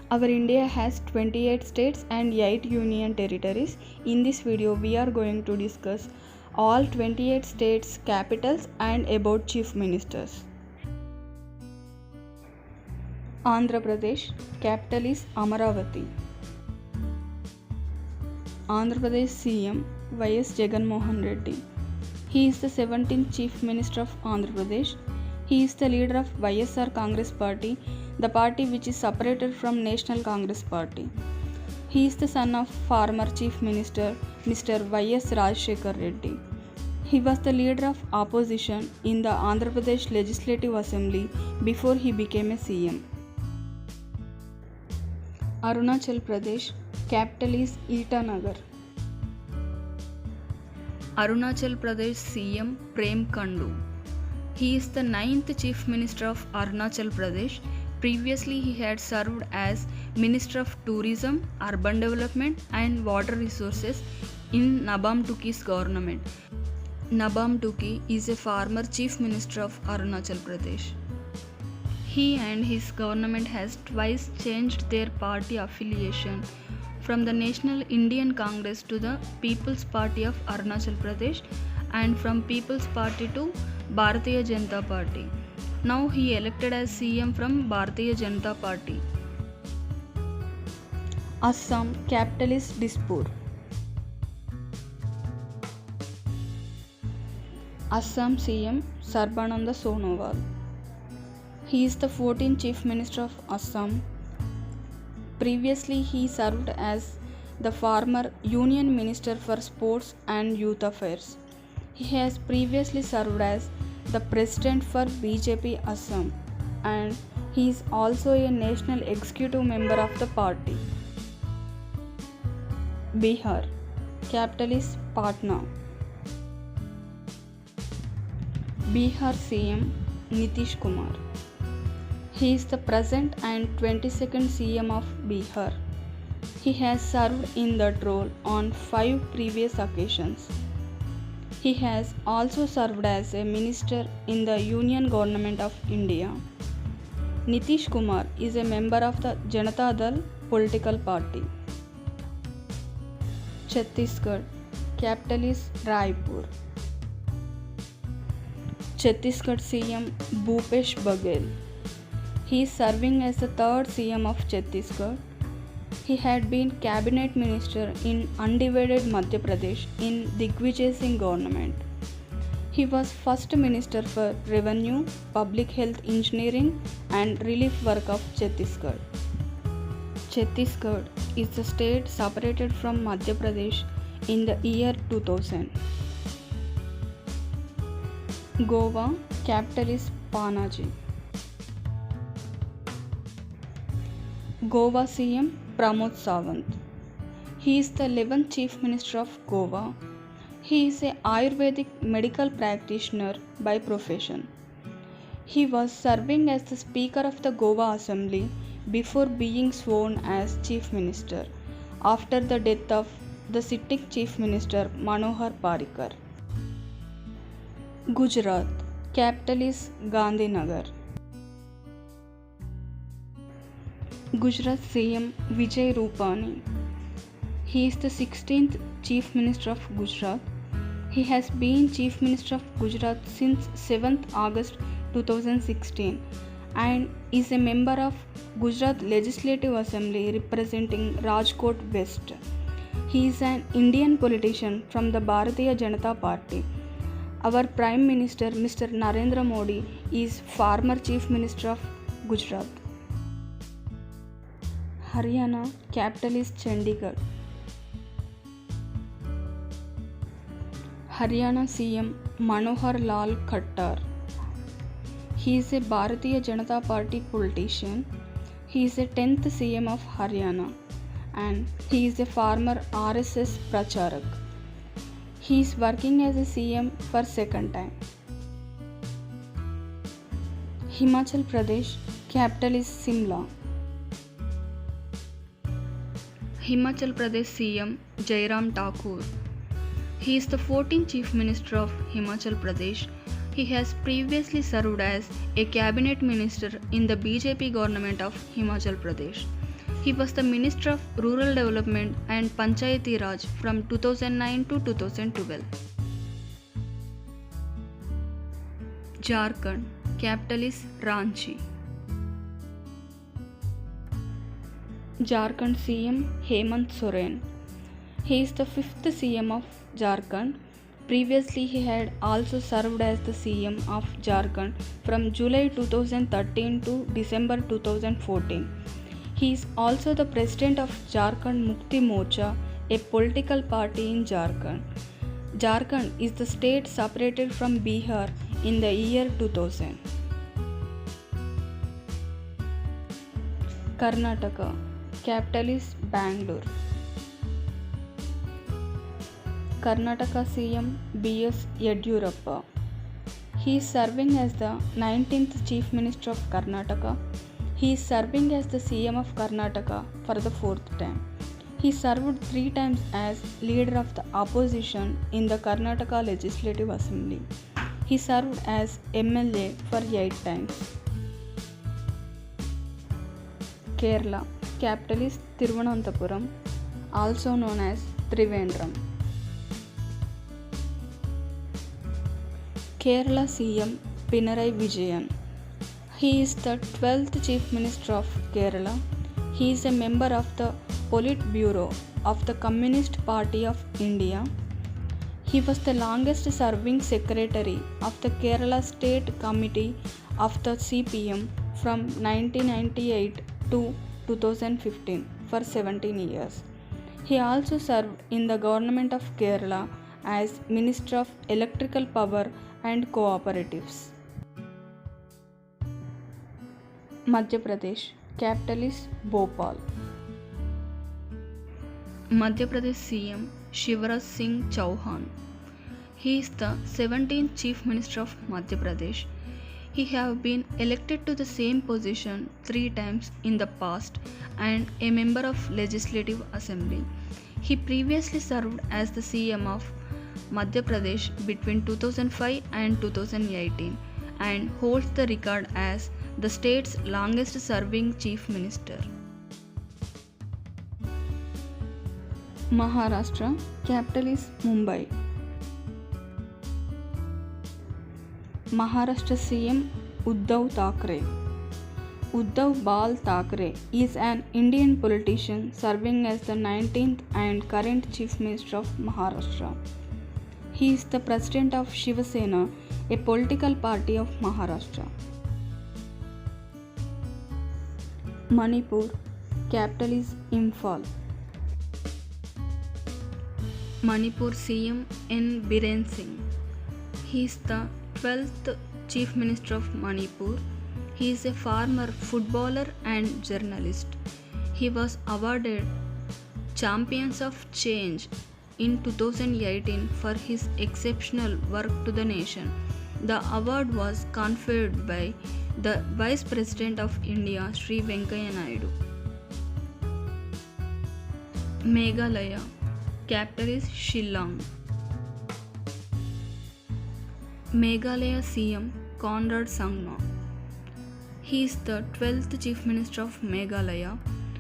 Our India has 28 states and 8 union territories. In this video, we are going to discuss all 28 states' capitals and about chief ministers. Andhra Pradesh, capital is Amaravati. Andhra Pradesh CM Y.S. Jagannath Reddy. He is the 17th Chief Minister of Andhra Pradesh. He is the leader of YSR Congress Party, the party which is separated from National Congress Party. He is the son of former Chief Minister Mr. Y.S. Rajshekhar Reddy. He was the leader of opposition in the Andhra Pradesh Legislative Assembly before he became a CM. Arunachal Pradesh, capital is Itanagar. Arunachal Pradesh CM Prem Khandu. He is the 9th Chief Minister of Arunachal Pradesh. Previously, he had served as Minister of Tourism, Urban Development and Water Resources in Nabam Tuki's government. Nabam Tuki is a former Chief Minister of Arunachal Pradesh. He and his government has twice changed their party affiliation from the National Indian Congress to the People's Party of Arunachal Pradesh and from People's Party to Bharatiya Janata Party. Now he elected as CM from Bharatiya Janata Party. Assam, capital is Dispur. Assam CM Sarbananda Sonowal. He is the 14th Chief Minister of Assam. Previously, he served as the former Union Minister for Sports and Youth Affairs. He has previously served as the President for BJP Assam and he is also a National Executive Member of the party. Bihar, capital is Patna. Bihar CM Nitish Kumar. He is the present and 22nd CM of Bihar. He has served in that role on 5 previous occasions. He has also served as a minister in the Union Government of India. Nitish Kumar is a member of the Janata Dal political party. Chhattisgarh, capital is Raipur. Chhattisgarh CM Bhupesh Baghel. He is serving as the 3rd CM of Chhattisgarh. He had been cabinet minister in undivided Madhya Pradesh in Digvijay Singh government. He was first minister for revenue, public health engineering and relief work of Chhattisgarh. Chhattisgarh is the state separated from Madhya Pradesh in the year 2000. Goa, capital is Panaji. Goa CM Pramod Sawant. He is the 11th Chief Minister of Goa. He is an Ayurvedic medical practitioner by profession. He was serving as the Speaker of the Goa Assembly before being sworn as Chief Minister after the death of the sitting Chief Minister Manohar Parrikar. Gujarat, capital is Gandhinagar. Gujarat CM Vijay Rupani. He is the 16th Chief Minister of Gujarat. He has been Chief Minister of Gujarat since 7th August 2016 and is a member of Gujarat Legislative Assembly representing Rajkot West. He is an Indian politician from the Bharatiya Janata Party. Our Prime Minister Mr. Narendra Modi is former Chief Minister of Gujarat. Haryana, capital is Chandigarh. Haryana CM Manohar Lal Khattar. He is a Bharatiya Janata Party politician. He is a 10th CM of Haryana and he is a former RSS Pracharak. He is working as a CM for second time. Himachal Pradesh, capital is Simla. Himachal Pradesh CM Jairam Thakur. He is the 14th Chief Minister of Himachal Pradesh. He has previously served as a cabinet minister in the BJP government of Himachal Pradesh. He was the Minister of Rural Development and Panchayati Raj from 2009 to 2012. Jharkhand, capital is Ranchi. Jharkhand CM Hemant Soren. He is the fifth CM of Jharkhand. Previously, he had also served as the CM of Jharkhand from July 2013 to December 2014. He is also the president of Jharkhand Mukti Morcha, a political party in Jharkhand. Jharkhand is the state separated from Bihar in the year 2000. Karnataka, capital is Bangalore. Karnataka CM B.S. Yediyurappa. He is serving as the 19th Chief Minister of Karnataka. He is serving as the CM of Karnataka for the fourth time. He served 3 times as leader of the opposition in the Karnataka Legislative Assembly. He served as MLA for 8 times. Kerala, capital is Thiruvananthapuram, also known as Trivandrum. Kerala CM Pinarayi Vijayan. He is the 12th Chief Minister of Kerala. He is a member of the Politburo of the Communist Party of India. He was the longest serving secretary of the Kerala State Committee of the CPM from 1998 to 2015 for 17 years. He also served in the government of Kerala as Minister of Electrical Power and Cooperatives. Madhya Pradesh, capital is Bhopal. Madhya Pradesh CM Shivraj Singh Chauhan. He is the 17th Chief Minister of Madhya Pradesh. He have been elected to the same position 3 times in the past and a member of Legislative Assembly. He previously served as the CM of Madhya Pradesh between 2005 and 2018 and holds the record as the state's longest serving Chief Minister. Maharashtra, capital is Mumbai. Maharashtra CM Uddhav Thackeray. Uddhav Bal Thackeray is an Indian politician serving as the 19th and current Chief Minister of Maharashtra. He is the president of Shiva Sena, a political party of Maharashtra. Manipur, capital is Imphal. Manipur CM N. Biren Singh. He is the 12th Chief Minister of Manipur. He is a former footballer and journalist. He was awarded Champions of Change in 2018 for his exceptional work to the nation. The award was conferred by the Vice President of India, Sri Venkaiah Naidu. Meghalaya, capital is Shillong. Meghalaya CM Conrad Sangma. He is the 12th Chief Minister of Meghalaya.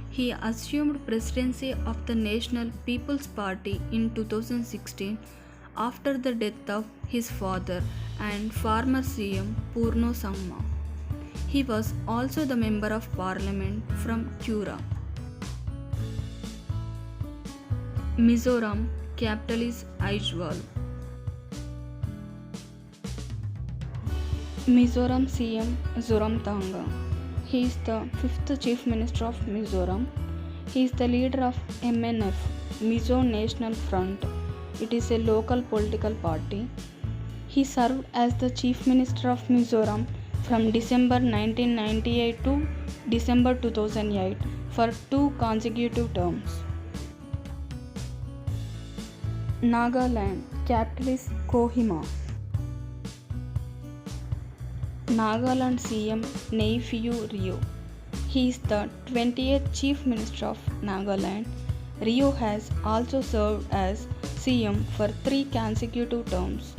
He assumed presidency of the National People's Party in 2016 after the death of his father and former CM Purno Sangma. He was also the Member of Parliament from Tura. Mizoram, capital is Aizawl. Mizoram CM Zoramthanga. He is the 5th Chief Minister of Mizoram. He is the leader of MNF, Mizo National Front. It is a local political party. He served as the Chief Minister of Mizoram from December 1998 to December 2008 for 2 consecutive terms. Nagaland, capital is Kohima. Nagaland CM Neiphiu Rio. He is the 28th Chief Minister of Nagaland. Rio has also served as CM for 3 consecutive terms,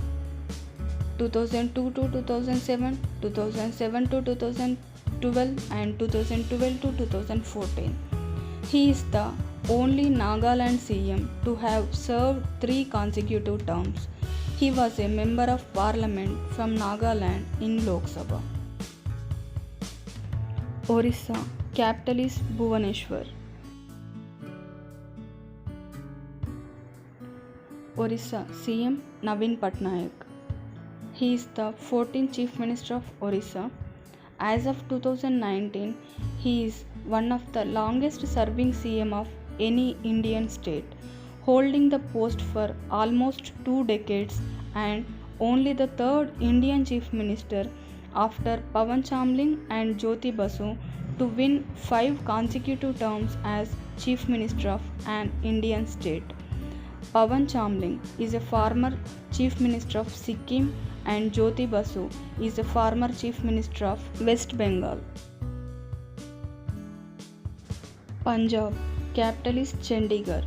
2002 to 2007, 2007 to 2012 and 2012 to 2014. He is the only Nagaland CM to have served 3 consecutive terms. He was a member of parliament from Nagaland in Lok Sabha. Orissa, capital is Bhubaneswar. Orissa CM Naveen Patnaik. He is the 14th Chief Minister of Orissa. As of 2019, he is one of the longest serving CM of any Indian state, holding the post for almost 2 decades and only the third Indian Chief Minister after Pawan Chamling and Jyoti Basu to win 5 consecutive terms as Chief Minister of an Indian state. Pawan Chamling is a former Chief Minister of Sikkim and Jyoti Basu is a former Chief Minister of West Bengal. Punjab, capital is Chandigarh.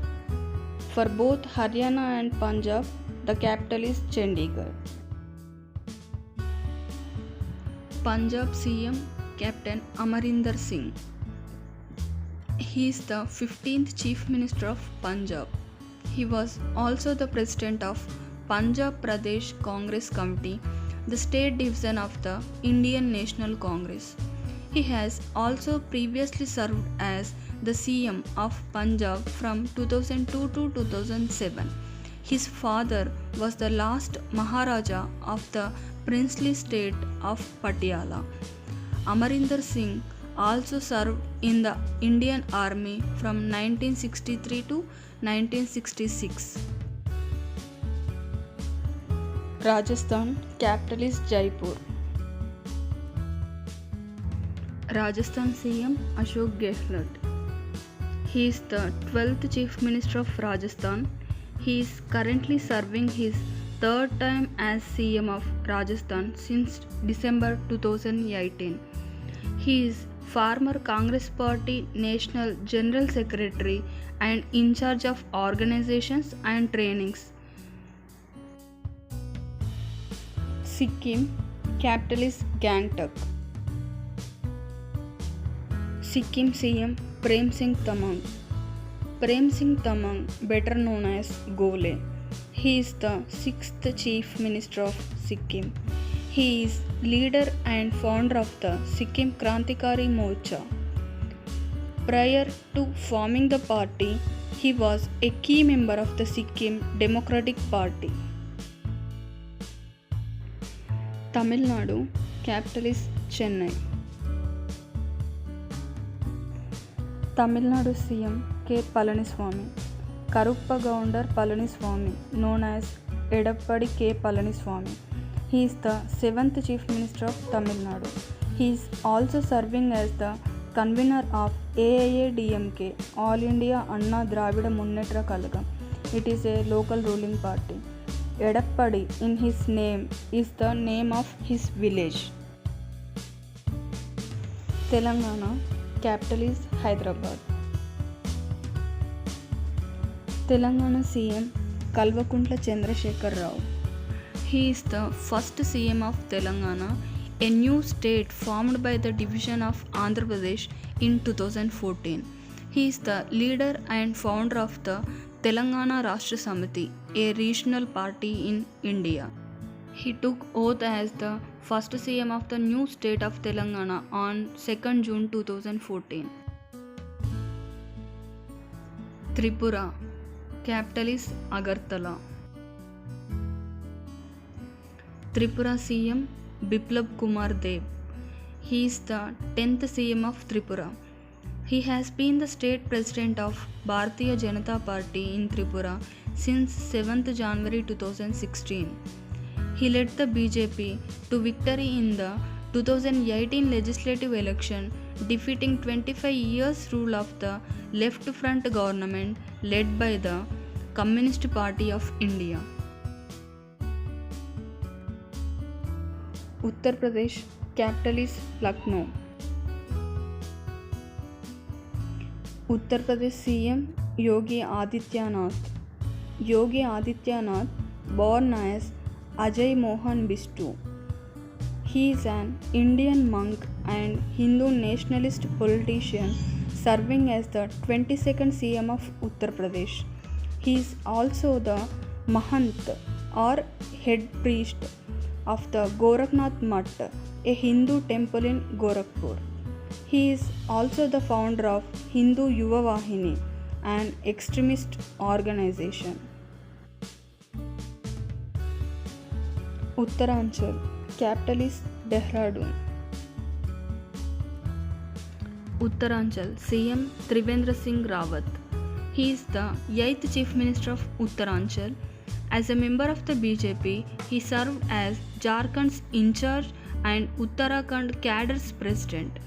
For both Haryana and Punjab, the capital is Chandigarh. Punjab CM Captain Amarinder Singh. He is the 15th Chief Minister of Punjab. He was also the President of Punjab Pradesh Congress Committee, the state division of the Indian National Congress. He has also previously served as the CM of Punjab from 2002 to 2007. His father was the last Maharaja of the princely state of Patiala. Amarinder Singh also served in the Indian Army from 1963 to 1966. Rajasthan, capital is Jaipur. Rajasthan CM Ashok Gehlot. He is the 12th Chief Minister of Rajasthan. He is currently serving his third time as CM of Rajasthan since December 2018. He is former Congress Party National General Secretary and in charge of organizations and trainings. Sikkim, capital is Gangtok. Sikkim CM Prem Singh Tamang. Prem Singh Tamang, better known as Gole. He is the 6th Chief Minister of Sikkim. He is leader and founder of the Sikkim Krantikari Morcha. Prior to forming the party, he was a key member of the Sikkim Democratic Party. Tamil Nadu, capital is Chennai. Tamil Nadu CM K. Palaniswamy. Karuppa Gounder Palaniswamy, known as Edappadi K. Palaniswamy. He is the 7th Chief Minister of Tamil Nadu. He is also serving as the convener of AIADMK, All India Anna Dravida Munnetra Kalagam. It is a local ruling party. Edappadi in his name is the name of his village. Telangana, capital is Hyderabad. Telangana CM Kalvakuntla Chandrasekhar Rao. He is the first CM of Telangana, a new state formed by the division of Andhra Pradesh in 2014. He is the leader and founder of the Telangana Rashtra Samiti, a regional party in India. He took oath as the first CM of the new state of Telangana on 2nd June 2014. Tripura, capital is Agartala. Tripura CM Biplab Kumar Dev. He is the 10th CM of Tripura. He has been the state president of Bharatiya Janata Party in Tripura since 7th January 2016. He led the BJP to victory in the 2018 legislative election, defeating 25 years rule of the left front government led by the Communist Party of India. Uttar Pradesh, capital is Lucknow. Uttar Pradesh CM Yogi Adityanath. Yogi Adityanath, born as Ajay Mohan Bistu. He is an Indian monk and Hindu nationalist politician serving as the 22nd CM of Uttar Pradesh. He is also the Mahant or head priest of the Gorakhnath Mutt, a Hindu temple in Gorakhpur. He is also the founder of Hindu Yuva Vahini, an extremist organization. Uttaranchal, capital is Dehradun. Uttaranchal CM Trivendra Singh Rawat. He is the 8th Chief Minister of Uttaranchal. As a member of the BJP, he served as Jharkhand's in charge and Uttarakhand cadre's president.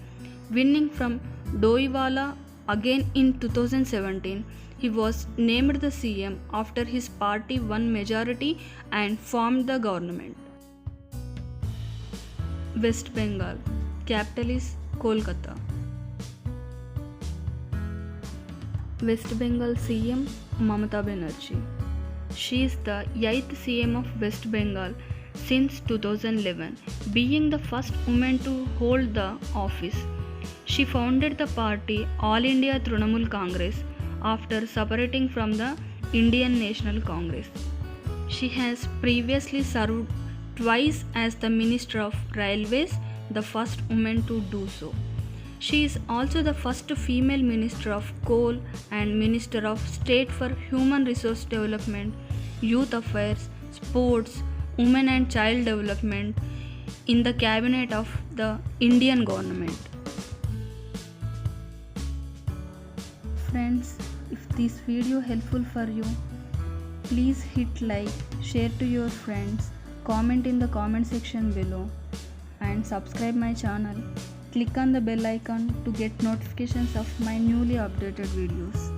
Winning from Doiwala again in 2017, he was named the CM after his party won majority and formed the government. West Bengal, capital is Kolkata. West Bengal CM Mamata Banerjee. She is the 8th CM of West Bengal since 2011, being the first woman to hold the office. She founded the party All India Trinamool Congress after separating from the Indian National Congress. She has previously served twice as the Minister of Railways, the first woman to do so. She is also the first female Minister of Coal and Minister of State for Human Resource Development, Youth Affairs, Sports, Women and Child Development in the cabinet of the Indian government. Friends, if this video helpful for you, please hit like, share to your friends, comment in the comment section below and subscribe my channel. Click on the bell icon to get notifications of my newly updated videos.